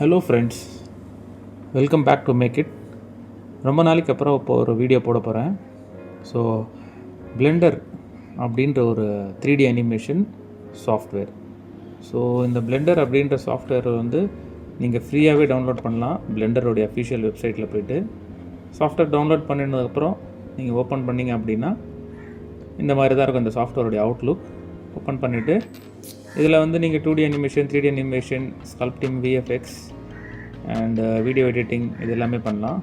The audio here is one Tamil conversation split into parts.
Hello friends, welcome back to make it. ரொம்ப நாளைக்கு அப்புறம் இப்போ ஒரு வீடியோ போட போகிறேன். ஸோ பிளெண்டர் அப்படின்ற ஒரு 3D அனிமேஷன் சாஃப்ட்வேர். ஸோ இந்த பிளெண்டர் அப்படின்ற சாஃப்ட்வேர் வந்து நீங்கள் ஃப்ரீயாகவே டவுன்லோட் பண்ணலாம். பிளெண்டருடைய அஃபிஷியல் வெப்சைட்டில் போய்ட்டு சாஃப்ட்வேர் டவுன்லோட் பண்ணினதுக்கப்புறம் நீங்கள் ஓப்பன் பண்ணிங்க அப்படின்னா இந்த மாதிரி தான் இருக்கும் இந்த சாஃப்ட்வேருடைய அவுட்லுக். ஓப்பன் பண்ணிவிட்டு இதில் வந்து நீங்கள் 2D animation, 3D animation, sculpting, VFX and video editing இது எல்லாமே பண்ணலாம்.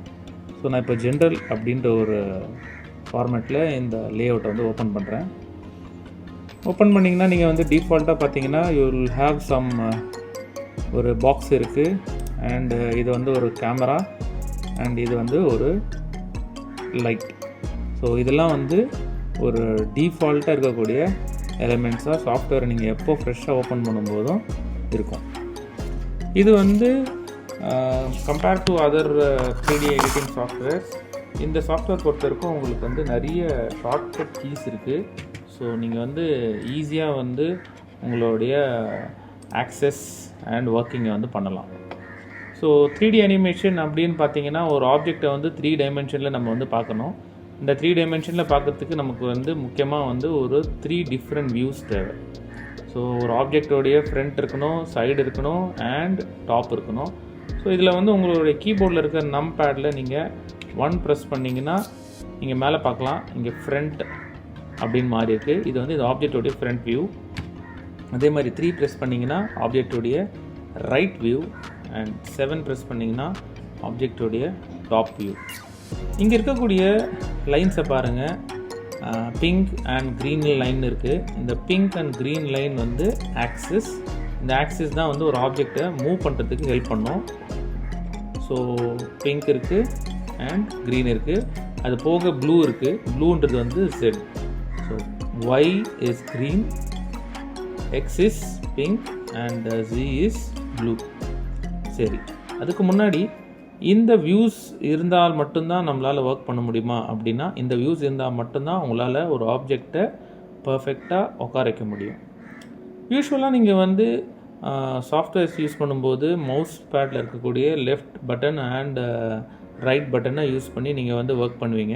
ஸோ நான் இப்போ ஜென்ரல் அப்படின்ற ஒரு ஃபார்மேட்டில் இந்த லேஅவுட்டை வந்து ஓப்பன் பண்ணுறேன். ஓப்பன் பண்ணிங்கன்னா நீங்கள் வந்து டிஃபால்ட்டாக பார்த்தீங்கன்னா யூ வில் ஹேவ் சம் ஒரு பாக்ஸ் இருக்குது. அண்டு இது வந்து ஒரு கேமரா அண்ட் இது வந்து ஒரு லைட். ஸோ இதெல்லாம் வந்து ஒரு டிஃபால்ட்டாக இருக்கக்கூடிய எலிமெண்ட்ஸாக சாஃப்ட்வேரை நீங்கள் எப்போ ஃப்ரெஷ்ஷாக ஓப்பன் பண்ணும்போதும் இருக்கும். இது வந்து compare to other 3D editing softwares, இந்த சாஃப்ட்வேர் பொறுத்த வரைக்கும் உங்களுக்கு வந்து நிறைய ஷார்ட்கட் கீஸ் இருக்குது. ஸோ நீங்கள் வந்து ஈஸியாக வந்து உங்களுடைய ஆக்சஸ் அண்ட் ஒர்க்கிங்கை வந்து பண்ணலாம். ஸோ 3D அனிமேஷன் அப்படின்னு பார்த்தீங்கன்னா ஒரு ஆப்ஜெக்டை வந்து 3 டைமென்ஷனில் நம்ம வந்து பார்க்கணும். இந்த 3 டைமென்ஷனில் பார்க்குறதுக்கு நமக்கு வந்து முக்கியமாக வந்து ஒரு 3 டிஃப்ரெண்ட் வியூஸ் தேவை. ஸோ ஒரு ஆப்ஜெக்டோடைய ஃப்ரண்ட் இருக்கணும், சைடு இருக்கணும் அண்ட் டாப் இருக்கணும். ஸோ இதில் வந்து உங்களுடைய கீபோர்டில் இருக்கிற நம் பேடில் நீங்கள் 1 ப்ரெஸ் பண்ணிங்கன்னா நீங்கள் மேலே பார்க்கலாம், இங்கே ஃப்ரண்ட் அப்படின்னு மாறி இருக்குது. இது வந்து இந்த ஆப்ஜெக்டோடைய ஃப்ரண்ட் வியூ. அதே மாதிரி 3 ப்ரெஸ் பண்ணிங்கன்னா ஆப்ஜெக்டோடைய ரைட் வியூ அண்ட் 7 ப்ரெஸ் பண்ணிங்கன்னா ஆப்ஜெக்டோடைய டாப் வியூ. இங்கே இருக்கக்கூடிய லைன்ஸை பாருங்கள், பிங்க் அண்ட் க்ரீன் லைன் இருக்குது. இந்த பிங்க் அண்ட் க்ரீன் லைன் வந்து ஆக்சிஸ். இந்த ஆக்சிஸ் தான் வந்து ஒரு ஆப்ஜெக்டை மூவ் பண்ணுறதுக்கு ஹெல்ப் பண்ணும். ஸோ பிங்க் இருக்குது அண்ட் க்ரீன் இருக்குது. அது போக ப்ளூ இருக்குது. ப்ளூன்றது வந்து Z. So Y is green, X is pink and Z is blue. சரி, அதுக்கு முன்னாடி இந்த வியூஸ் இருந்தால் மட்டும்தான் நம்மளால் ஒர்க் பண்ண முடியுமா அப்படின்னா, இந்த வியூஸ் இருந்தால் மட்டும்தான் உங்களால் ஒரு ஆப்ஜெக்டை பர்ஃபெக்டாக உட்கார வைக்க முடியும். யூஸ்வலாக நீங்கள் வந்து சாஃப்ட்வேர்ஸ் யூஸ் பண்ணும்போது மவுஸ் பேடில் இருக்கக்கூடிய லெஃப்ட் பட்டன் அண்ட் ரைட் பட்டனை யூஸ் பண்ணி நீங்கள் வந்து ஒர்க் பண்ணுவீங்க.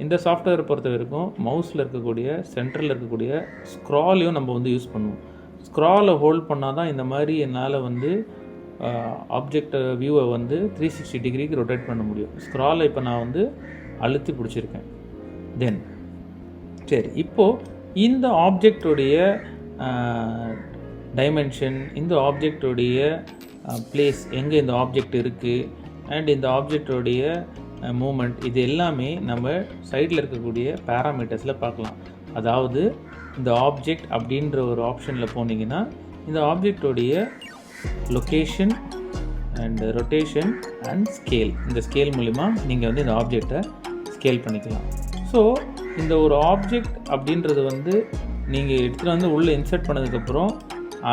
இந்த சாஃப்ட்வேரை பொறுத்த வரைக்கும் மவுஸில் இருக்கக்கூடிய சென்டரில் இருக்கக்கூடிய ஸ்க்ராலையும் நம்ம வந்து யூஸ் பண்ணுவோம். ஸ்க்ராலை ஹோல்ட் பண்ணால் தான் இந்த மாதிரி என்னால் வந்து ஆப்ஜெக்ட் வியூவை வந்து 360 டிகிரிக்கு ரொட்டேட் பண்ண முடியும். ஸ்க்ராலை இப்போ நான் வந்து அழுத்தி பிடிச்சிருக்கேன். தென் சரி, இப்போது இந்த ஆப்ஜெக்டோடைய டைமென்ஷன், இந்த ஆப்ஜெக்டோடைய பிளேஸ், எங்கே இந்த ஆப்ஜெக்ட் இருக்குது அண்ட் இந்த ஆப்ஜெக்டோடைய மூமெண்ட், இது எல்லாமே நம்ம சைடில் இருக்கக்கூடிய பேராமீட்டர்ஸில் பார்க்கலாம். அதாவது இந்த ஆப்ஜெக்ட் அப்படின்ற ஒரு ஆப்ஷனில் போனீங்கன்னா இந்த ஆப்ஜெக்டோடைய location and rotation and scale, இந்த ஸ்கேல் மூலிமா நீங்கள் வந்து இந்த ஆப்ஜெக்டை ஸ்கேல் பண்ணிக்கலாம். ஸோ இந்த ஒரு ஆப்ஜெக்ட் அப்படின்றது வந்து நீங்கள் எடுத்துகிட்டு வந்து உள்ளே இன்சர்ட் பண்ணதுக்கப்புறம்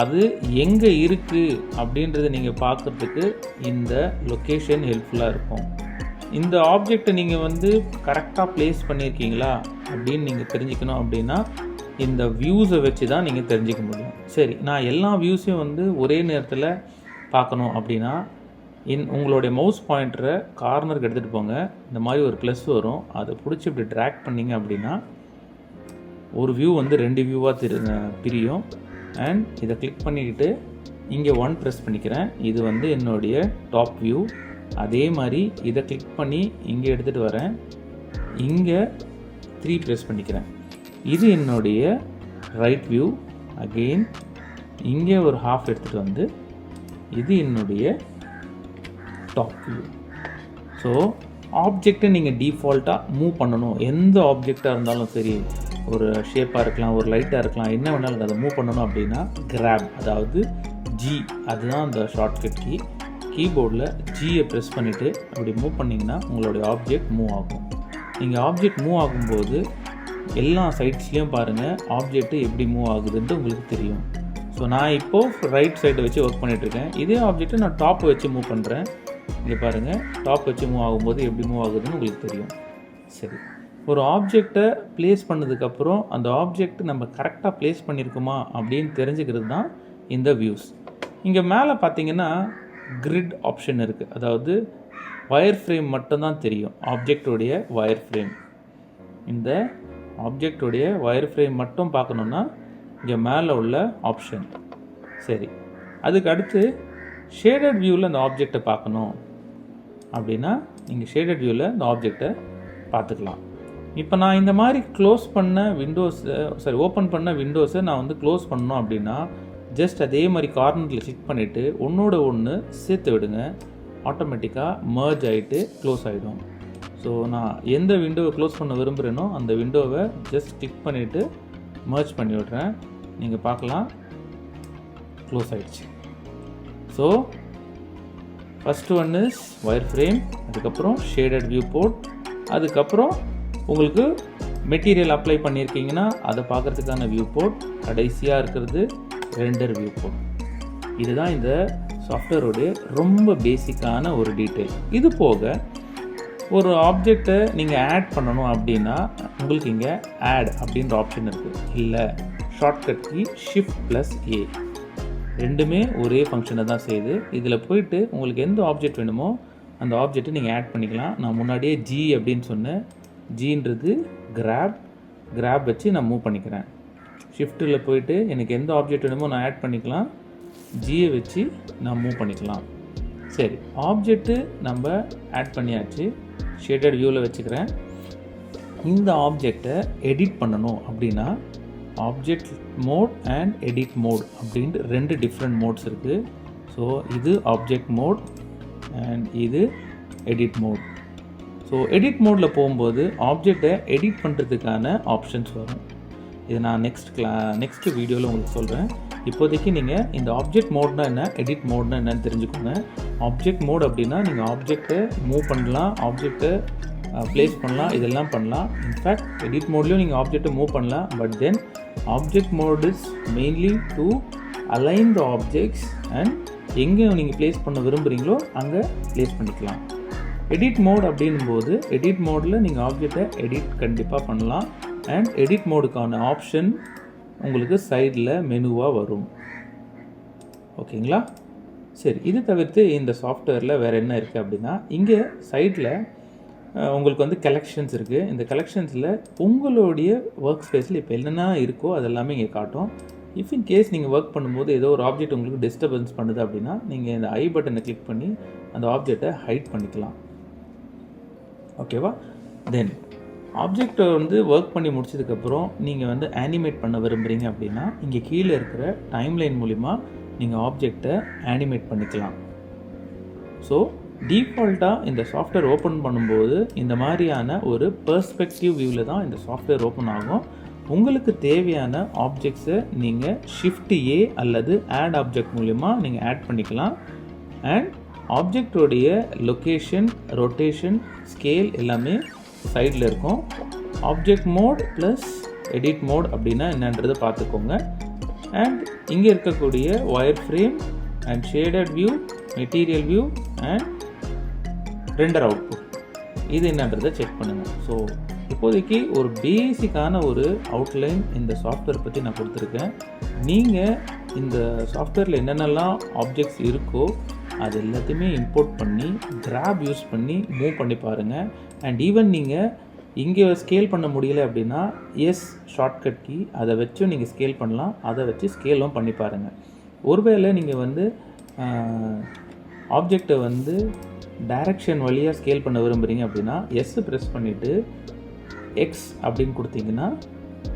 அது எங்கே இருக்குது அப்படின்றத நீங்கள் பார்க்குறதுக்கு இந்த லொக்கேஷன் ஹெல்ப்ஃபுல்லாக இருக்கும். இந்த ஆப்ஜெக்டை நீங்கள் வந்து கரெக்டாக ப்ளேஸ் பண்ணியிருக்கீங்களா அப்படின்னு நீங்கள் தெரிஞ்சுக்கணும் அப்படின்னா இந்த வியூஸை வச்சு தான் நீங்கள் தெரிஞ்சிக்க முடியும். சரி, நான் எல்லா வியூஸையும் வந்து ஒரே நேரத்தில் பார்க்கணும் அப்படின்னா உங்களுடைய மவுஸ் பாயிண்டரை கார்னருக்கு எடுத்துகிட்டு போங்க. இந்த மாதிரி ஒரு ப்ளஸ் வரும், அதை பிடிச்சி இப்படி ட்ராக் பண்ணிங்க அப்படின்னா ஒரு வியூ வந்து 2 வியூவாக பிரியும். அண்ட் இதை கிளிக் பண்ணிக்கிட்டு இங்கே 1 ப்ரெஸ் பண்ணிக்கிறேன். இது வந்து என்னுடைய டாப் வியூ. அதே மாதிரி இதை கிளிக் பண்ணி இங்கே எடுத்துகிட்டு வரேன். இங்கே 3 ப்ரெஸ் பண்ணிக்கிறேன். இது என்னுடைய ரைட் வியூ. அகெயின் இங்கே ஒரு ஹாஃப் எடுத்துகிட்டு வந்து இது என்னுடைய டாப் வியூ. ஸோ ஆப்ஜெக்டை நீங்கள் டிஃபால்ட்டாக மூவ் பண்ணணும். எந்த ஆப்ஜெக்டாக இருந்தாலும் சரி, ஒரு ஷேப்பாக இருக்கலாம், ஒரு லைட்டாக இருக்கலாம், என்ன வேணாலும் அதை மூவ் பண்ணணும் அப்படின்னா கிராப், அதாவது G, அதுதான் அந்த ஷார்ட்கட் கீ. கீபோர்டில் Gயை ப்ரெஸ் பண்ணிவிட்டு அப்படி மூவ் பண்ணிங்கன்னா உங்களுடைய ஆப்ஜெக்ட் மூவ் ஆகும். நீங்கள் ஆப்ஜெக்ட் மூவ் ஆகும்போது எல்லா சைட்ஸ்லேயும் பாருங்கள் ஆப்ஜெக்ட்டு எப்படி மூவ் ஆகுதுன்ட்டு உங்களுக்கு தெரியும். ஸோ நான் இப்போது ரைட் சைடை வச்சு ஒர்க் பண்ணிகிட்ருக்கேன். இதே ஆப்ஜெக்ட்டை நான் டாப்பை வச்சு மூவ் பண்ணுறேன். இங்கே பாருங்கள், டாப் வச்சு மூவ் ஆகும்போது எப்படி மூவ் ஆகுதுன்னு உங்களுக்கு தெரியும். சரி, ஒரு ஆப்ஜெக்டை ப்ளேஸ் பண்ணதுக்கப்புறம் அந்த ஆப்ஜெக்ட் நம்ம கரெக்டாக ப்ளேஸ் பண்ணியிருக்குமா அப்படின்னு தெரிஞ்சுக்கிறது தான் இந்த வியூஸ். இங்கே மேலே பார்த்தீங்கன்னா கிரிட் ஆப்ஷன் இருக்குது. அதாவது வயர் ஃப்ரேம் மட்டும்தான் தெரியும், ஆப்ஜெக்டோடைய வயர் ஃப்ரேம். இந்த ஆப்ஜெக்டோடைய வயர் ஃப்ரேம் மட்டும் பார்க்கணுன்னா இங்கே மேலே உள்ள ஆப்ஷன். சரி, அதுக்கு அடுத்து ஷேடட் வியூவில் இந்த ஆப்ஜெக்டை பார்க்கணும் அப்படின்னா நீங்கள் ஷேடட் வியூவில் இந்த ஆப்ஜெக்டை பார்த்துக்கலாம். இப்போ நான் இந்த மாதிரி ஓப்பன் பண்ண விண்டோஸை நான் வந்து க்ளோஸ் பண்ணணும் அப்படின்னா ஜஸ்ட் அதே மாதிரி கார்னரில் கிளிக் பண்ணிவிட்டு ஒன்றோட ஒன்று சேர்த்து விடுங்க. ஆட்டோமேட்டிக்காக மர்ஜ் ஆகிட்டு க்ளோஸ் ஆகிடும். ஸோ நான் எந்த விண்டோவை க்ளோஸ் பண்ண விரும்புகிறேனோ அந்த விண்டோவை ஜஸ்ட் கிளிக் பண்ணிவிட்டு மர்ஜ் பண்ணி விட்றேன். நீங்கள் பார்க்கலாம், க்ளோஸ் ஆகிடுச்சு. So first one is wire frame, அதுக்கப்புறம் ஷேடட் வியூ போர்ட், அதுக்கப்புறம் உங்களுக்கு மெட்டீரியல் அப்ளை பண்ணியிருக்கீங்கன்னா அதை பார்க்குறதுக்கான வியூ போர்ட், கடைசியாக இருக்கிறது ரெண்டர் வியூ போர்ட். இதுதான் இந்த சாஃப்ட்வேரோடைய ரொம்ப பேசிக்கான ஒரு டீட்டெயில். இது போக ஒரு ஆப்ஜெக்டை நீங்கள் ஆட் பண்ணணும் அப்படின்னா உங்களுக்கு இங்கே ஆட் அப்படின்ற ஆப்ஷன் இருக்குது. இல்லை ஷார்ட்கட் கீ Shift+A, ரெண்டுமே ஒரே ஃபங்க்ஷனை தான் செய்யுது. இதில் போயிட்டு உங்களுக்கு எந்த ஆப்ஜெக்ட் வேணுமோ அந்த ஆப்ஜெக்டை நீங்கள் ஆட் பண்ணிக்கலாம். நான் முன்னாடியே G அப்படின்னு சொன்னேன். ஜின்றது கிராப் வச்சு நான் மூவ் பண்ணிக்கிறேன். ஷிஃப்ட்டில் போயிட்டு எனக்கு எந்த ஆப்ஜெக்ட் வேணுமோ நான் ஆட் பண்ணிக்கலாம். ஜியை வச்சு நான் மூவ் பண்ணிக்கலாம். சரி, ஆப்ஜெக்ட்டு நம்ம ஆட் பண்ணியாச்சு. ஷேடட் வியூவில் வச்சுக்கிறேன். இந்த ஆப்ஜெக்டை எடிட் பண்ணணும் அப்படின்னா object mode and edit mode அப்படின்ட்டு ரெண்டு டிஃப்ரெண்ட் மோட்ஸ் இருக்குது. ஸோ இது ஆப்ஜெக்ட் மோட் அண்ட் இது எடிட் மோட். ஸோ எடிட் போகும்போது ஆப்ஜெக்டை எடிட் பண்ணுறதுக்கான ஆப்ஷன்ஸ் வரும். இது நான் நெக்ஸ்ட் வீடியோவில் உங்களுக்கு சொல்கிறேன். இப்போதைக்கு நீங்கள் இந்த ஆப்ஜெக்ட் மோட்னா என்ன, எடிட் மோட்னா என்னன்னு தெரிஞ்சுக்கோங்க. ஆப்ஜெக்ட் மோட் அப்படின்னா நீங்கள் ஆப்ஜெக்டை மூவ் பண்ணலாம், ஆப்ஜெக்டை ப்ளேஸ் பண்ணலாம், இதெல்லாம் பண்ணலாம். இன்ஃபேக்ட் எடிட் மோட்லேயும் நீங்கள் ஆப்ஜெக்டை மூவ் பண்ணலாம். But then object mode is mainly to align the objects and எங்கே நீங்கள் ப்ளேஸ் பண்ண விரும்புகிறீங்களோ அங்கே ப்ளேஸ் பண்ணிக்கலாம். எடிட் மோட் அப்படின்போது எடிட் மோடில் நீங்கள் ஆப்ஜெக்டை எடிட் கண்டிப்பாக பண்ணலாம். அண்ட் எடிட் மோடுக்கான ஆப்ஷன் உங்களுக்கு சைடில் மெனுவாக வரும். ஓகேங்களா? சரி, இது தவிர்த்து இந்த சாஃப்ட்வேரில் வேறு என்ன இருக்குது அப்படின்னா இங்கே சைடில் உங்களுக்கு வந்து கலெக்ஷன்ஸ் இருக்குது. இந்த கலெக்ஷன்ஸில் உங்களுடைய ஒர்க் ஸ்பேஸில் இப்போ என்னென்ன இருக்கோ அதெல்லாமே இங்கே காட்டும். இஃப் இன் கேஸ் நீங்கள் ஒர்க் பண்ணும்போது ஏதோ ஒரு ஆப்ஜெக்ட் உங்களுக்கு டிஸ்டர்பன்ஸ் பண்ணுது அப்படின்னா நீங்கள் இந்த ஐ பட்டனை கிளிக் பண்ணி அந்த ஆப்ஜெக்டை ஹைட் பண்ணிக்கலாம். ஓகேவா? தென் ஆப்ஜெக்டை வந்து ஒர்க் பண்ணி முடிச்சதுக்கப்புறம் நீங்கள் வந்து ஆனிமேட் பண்ண விரும்புகிறீங்க அப்படின்னா இங்கே கீழே இருக்கிற டைம்லைன் மூலிமா நீங்கள் ஆப்ஜெக்டை ஆனிமேட் பண்ணிக்கலாம். ஸோ டிஃபால்ட்டாக இந்த சாஃப்ட்வேர் ஓப்பன் பண்ணும்போது இந்த மாதிரியான ஒரு பெர்ஸ்பெக்டிவ் வியூவில் தான் இந்த சாஃப்ட்வேர் ஓப்பன் ஆகும். உங்களுக்கு தேவையான ஆப்ஜெக்ட்ஸை நீங்கள் Shift+A அல்லது ஆட் ஆப்ஜெக்ட் மூலிமா நீங்கள் ஆட் பண்ணிக்கலாம். அண்ட் ஆப்ஜெக்டோடைய லொக்கேஷன், ரொட்டேஷன், ஸ்கேல் எல்லாமே சைடில் இருக்கும். Object mode plus edit mode அப்படின்னா என்னன்றதை பார்த்துக்கோங்க. அண்ட் இங்கே இருக்கக்கூடிய wireframe and shaded view, material view and render output இது என்னன்றதை செக் பண்ணுங்கள். ஸோ இப்போதைக்கு ஒரு பேசிக்கான ஒரு அவுட்லைன் இந்த சாஃப்ட்வேர் பற்றி நான் கொடுத்துருக்கேன். நீங்கள் இந்த சாஃப்ட்வேரில் என்னென்னலாம் ஆப்ஜெக்ட்ஸ் இருக்கோ அது எல்லாத்தையுமே இம்போர்ட் பண்ணி கிராப் யூஸ் பண்ணி மூவ் பண்ணி பாருங்கள். அண்ட் ஈவன் நீங்கள் இங்கே ஸ்கேல் பண்ண முடியல அப்படின்னா ஷார்ட்கட் கீ அதை வச்சும் நீங்கள் ஸ்கேல் பண்ணலாம். அதை வச்சு ஸ்கேலும் பண்ணி பாருங்கள். ஒருவேளை நீங்கள் வந்து ஆப்ஜெக்டை வந்து டைரக்ஷன் வழியாக ஸ்கேல் பண்ண விரும்புகிறீங்க அப்படின்னா ப்ரெஸ் பண்ணிவிட்டு எக்ஸ் அப்படின்னு கொடுத்தீங்கன்னா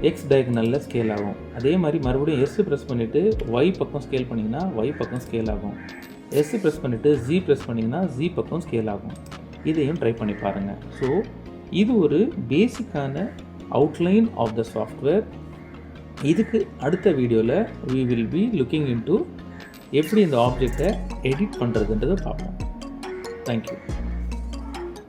எக்ஸ் டயகனலில் ஸ்கேல் ஆகும். அதே மாதிரி மறுபடியும் ப்ரெஸ் பண்ணிவிட்டு ஒய் பக்கம் ஸ்கேல் பண்ணிங்கன்னா ஒய் பக்கம் ஸ்கேல் ஆகும். ப்ரெஸ் பண்ணிவிட்டு ஜி ப்ரெஸ் பண்ணிங்கன்னா ஜி பக்கம் ஸ்கேல் ஆகும். இதையும் ட்ரை பண்ணி பாருங்கள். ஸோ இது ஒரு பேசிக்கான அவுட்லைன் ஆஃப் த சாஃப்ட்வேர். இதுக்கு அடுத்த வீடியோவில் we will be looking into எப்படி இந்த ஆப்ஜெக்டை எடிட் பண்ணுறதுன்றதை பார்ப்போம். தேங்க்யூ.